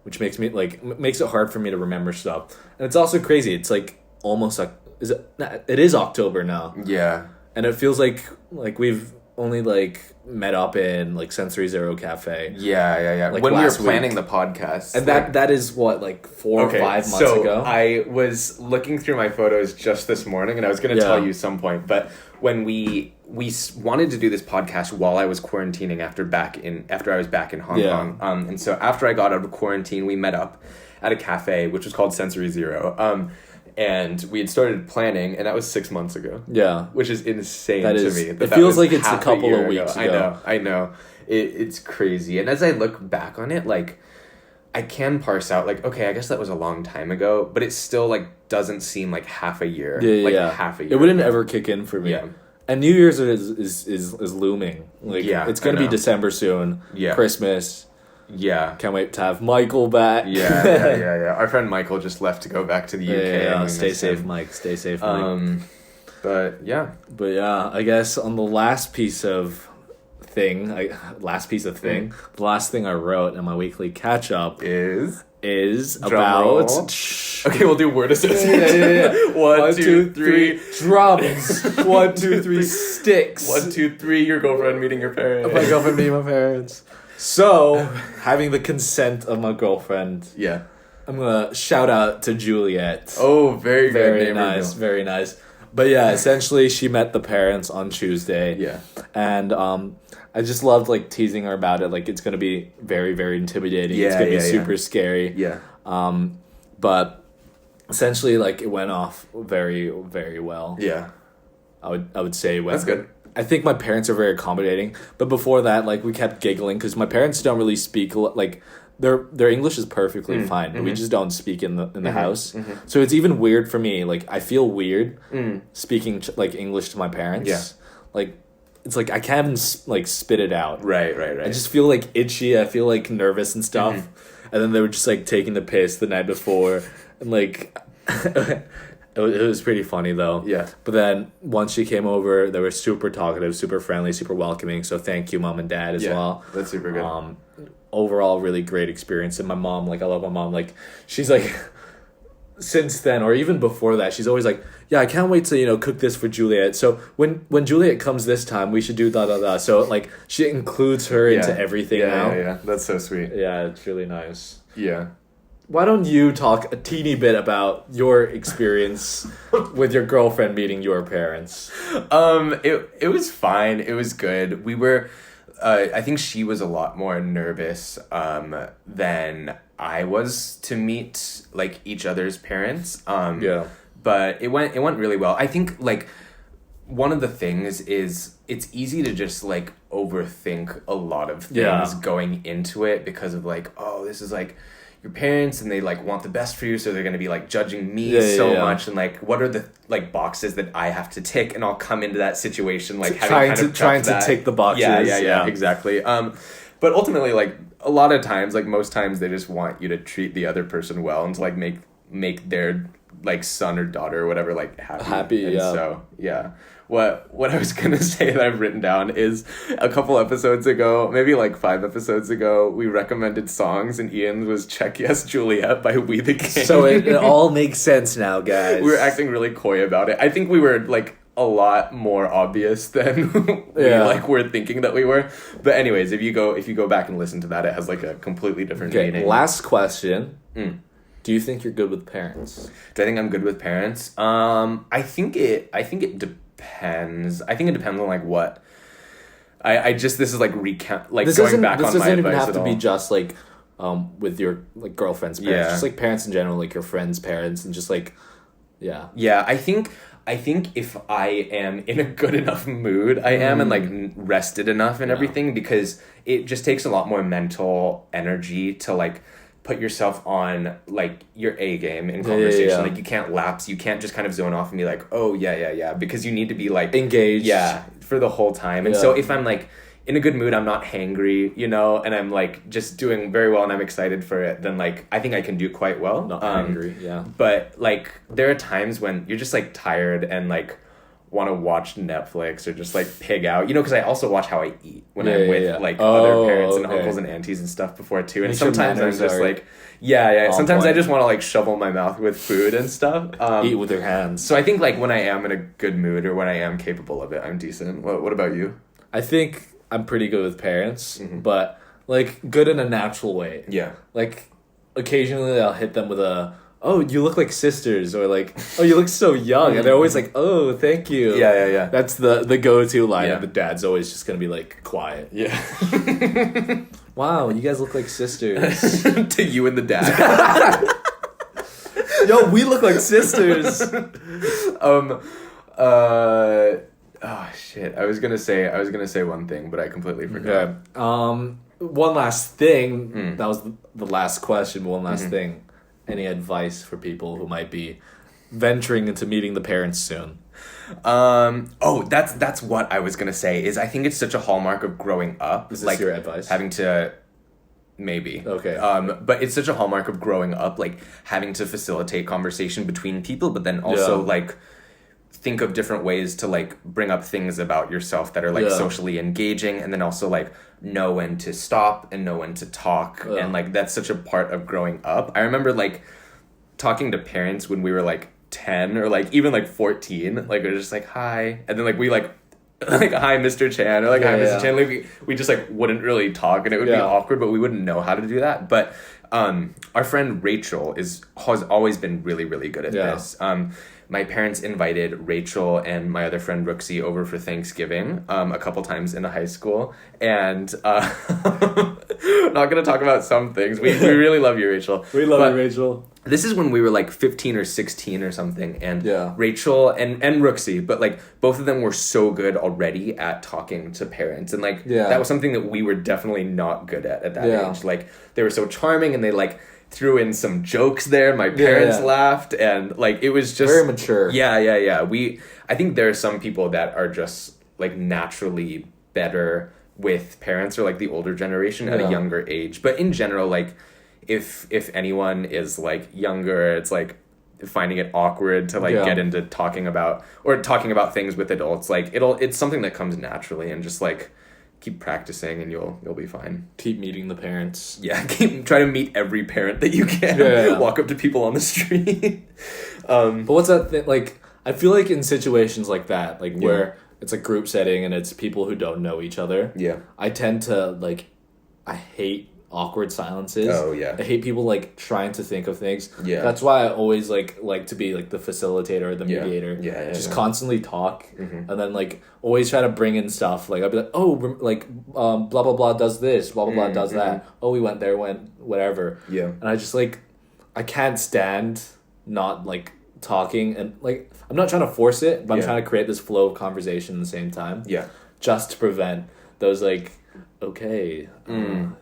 Which makes it hard for me to remember stuff. And it's also crazy. It's like almost like it is October now. And it feels like we've only like met up in like Sensory Zero Cafe. Like when we were planning the podcast. And that is what, like 4 or 5 months ago? I was looking through my photos just this morning, and I was going to tell you some point, but when we wanted to do this podcast while I was quarantining after I was back in Hong Kong. And so after I got out of quarantine, we met up at a cafe, which was called Sensory Zero. and we had started planning, and that was 6 months ago. Yeah. Which is insane That to is, me. it feels like it's a couple of weeks ago. I know. It's crazy. And as I look back on it, like, I can parse out, like, okay, I guess that was a long time ago, but it still, like, doesn't seem like half a year. Yeah. Half a year. It wouldn't ever kick in for me. Yeah. And New Year's is looming. Like, it's going to be December soon. Yeah. Christmas. Yeah. Can't wait to have Michael back. Yeah. Our friend Michael just left to go back to the UK. Yeah. Stay safe, Mike. Stay safe, Mike. But yeah, I guess on the last piece of thing, the last thing I wrote in my weekly catch up is about. Okay, we'll do word association. Yeah. 1, 2, 3 drums. 1, 2, 3 sticks. 1, 2, 3 your girlfriend meeting your parents. My girlfriend meeting my parents. So, having the consent of my girlfriend. Yeah. I'm gonna shout out to Juliet. Oh, very nice, very nice. But yeah, essentially she met the parents on Tuesday. Yeah. And I just loved like teasing her about it. Like it's gonna be very, very intimidating. Yeah, it's gonna be super scary. Yeah. But essentially like it went off very, very well. Yeah. I would say that's good. I think my parents are very accommodating. But before that, like we kept giggling because my parents don't really speak like their English is perfectly fine, but we just don't speak in the house. So it's even weird for me. Like I feel weird speaking like English to my parents. Yeah. Like it's like I can't even like spit it out. Right. I just feel like itchy. I feel like nervous and stuff. And then they were just like taking the piss the night before, and like it was pretty funny though. Yeah. But then once she came over, they were super talkative, super friendly, super welcoming. So thank you, mom and dad, as well. That's super good. Overall, really great experience. And my mom, like I love my mom. Like she's like, since then or even before that, she's always like, yeah, I can't wait to cook this for Juliet. So when Juliet comes this time, we should do da da da. So like she includes her into everything now. Yeah. That's so sweet. Yeah, it's really nice. Yeah. Why don't you talk a teeny bit about your experience with your girlfriend meeting your parents? It was fine. It was good. We were, I think she was a lot more nervous than I was to meet like each other's parents. Yeah. But it went really well. I think like one of the things is it's easy to just like overthink a lot of things going into it because of like, oh, this is like your parents and they like want the best for you, so they're going to be like judging me so much, and like what are the like boxes that I have to tick, and I'll come into that situation like trying to tick the boxes. Yeah, exactly. But ultimately, like a lot of times, like most times, they just want you to treat the other person well and to like make their like son or daughter or whatever like happy. And so what I was gonna say that I've written down is a couple episodes ago, maybe like 5 episodes ago, we recommended songs and Ian's was Check Yes Juliet by We the Gang. So it all makes sense now, guys. We were acting really coy about it. I think we were like a lot more obvious than we like were thinking that we were. But anyways, if you go back and listen to that, it has like a completely different meaning. Last question. Do you think you're good with parents? Do I think I'm good with parents? I think it depends. I think it depends on like what. I just this is like recount like going back on my advice. This doesn't even have to be just like with your like girlfriend's parents. Just like parents in general, like your friends' parents, and just like Yeah, I think if I am in a good enough mood, I am and like rested enough and everything, because it just takes a lot more mental energy to like put yourself on like your A game in conversation. Like you can't lapse, you can't just kind of zone off and be like, oh yeah, because you need to be like engaged for the whole time. And so if I'm like in a good mood, I'm not hangry, and I'm like just doing very well and I'm excited for it, then like I think I can do quite well. Not hangry, But like there are times when you're just like tired and like want to watch Netflix or just like pig out, because I also watch how I eat when I'm with like other parents and uncles and aunties and stuff before too. And sometimes I'm just like, sometimes I just want to like shovel my mouth with food and stuff. Eat with your hands. So I think like when I am in a good mood or when I am capable of it, I'm decent. What about you? I think I'm pretty good with parents, but like good in a natural way. Yeah. Like occasionally I'll hit them with a, oh, you look like sisters, or like, oh, you look so young, and they're always like, oh, thank you. Yeah. That's the go-to line, and the dad's always just gonna be like quiet. Yeah. Wow, you guys look like sisters. To you and the dad. Yo, we look like sisters. Oh shit! I was gonna say one thing, but I completely forgot. Okay. One last thing. That was the last question. One last thing. Any advice for people who might be venturing into meeting the parents soon? That's what I was gonna say. Is I think it's such a hallmark of growing up. Is this your advice? Having to. Maybe. Okay. But it's such a hallmark of growing up, like having to facilitate conversation between people, but then also like think of different ways to like bring up things about yourself that are like socially engaging, and then also like know when to stop and know when to talk. And like that's such a part of growing up. I remember like talking to parents when we were like 10 or like even like 14, like it was just like hi, and then like we like hi Mr. Chan, or like hi Mr. Chan. Like we just like wouldn't really talk, and it would be awkward, but we wouldn't know how to do that. But our friend Rachel has always been really, really good at this. My parents invited Rachel and my other friend Rooksy over for Thanksgiving a couple times in high school, and not gonna talk about some things. We really love you, Rachel. We love you, Rachel. This is when we were like 15 or 16 or something, and Rachel and Rooksy, but like both of them were so good already at talking to parents, and like that was something that we were definitely not good at that age. Like they were so charming, and they like threw in some jokes there. My parents laughed, and like it was just very mature. I think there are some people that are just like naturally better with parents, or like the older generation at a younger age. But in general, like if anyone is like younger, it's like finding it awkward to like get into talking about things with adults. Like it's something that comes naturally, and just like keep practicing and you'll be fine. Keep meeting the parents. Yeah, try to meet every parent that you can. Walk up to people on the street. But what's that thing? Like, I feel like in situations like that, like where it's a group setting and it's people who don't know each other. Yeah. I tend to like, I hate awkward silences. Oh yeah. I hate people like trying to think of things. Yeah. That's why I always like to be like the facilitator or the mediator. Yeah. Just constantly talk, and then like always try to bring in stuff. Like I'll be like, oh, like blah blah blah does this, blah blah blah does that. Oh, we went there, whatever. Yeah. And I just like, I can't stand not like talking, and like I'm not trying to force it, but I'm trying to create this flow of conversation at the same time. Yeah. Just to prevent those like, okay, and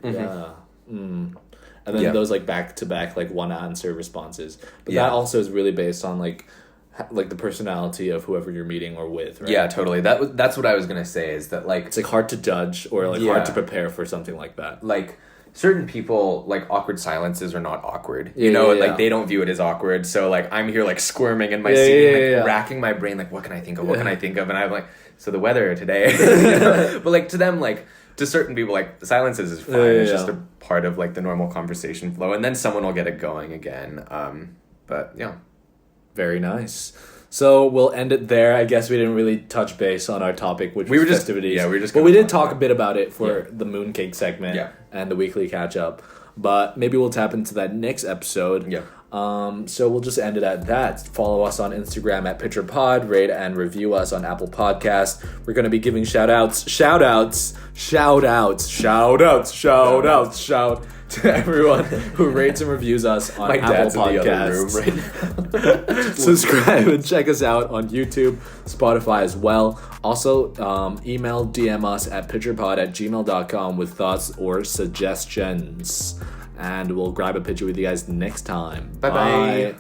then those like back to back like one answer responses, but that also is really based on like the personality of whoever you're meeting or with, right? Yeah, totally. That's what I was gonna say, is that like it's like hard to judge or like hard to prepare for something like that. Like certain people, like awkward silences are not awkward, you know, like they don't view it as awkward. So like I'm here like squirming in my seat, racking my brain, like what can I think of, and I'm like, so the weather today, but like to them, like to certain people, like silences is fine. It's just a part of like the normal conversation flow, and then someone will get it going again. But yeah, very nice. So we'll end it there. I guess we didn't really touch base on our topic, which was festivities. But we did talk a bit about it for the mooncake segment and the weekly catch up. But maybe we'll tap into that next episode. Yeah. So we'll just end it at that. Follow us on Instagram at PitcherPod. Rate and review us on Apple Podcasts. We're going to be giving shout outs to everyone who rates and reviews us on Apple Podcasts. Right. Subscribe and check us out on YouTube, Spotify as well. Also, DM us at pitcherpod@gmail.com with thoughts or suggestions. And we'll grab a picture with you guys next time. Bye.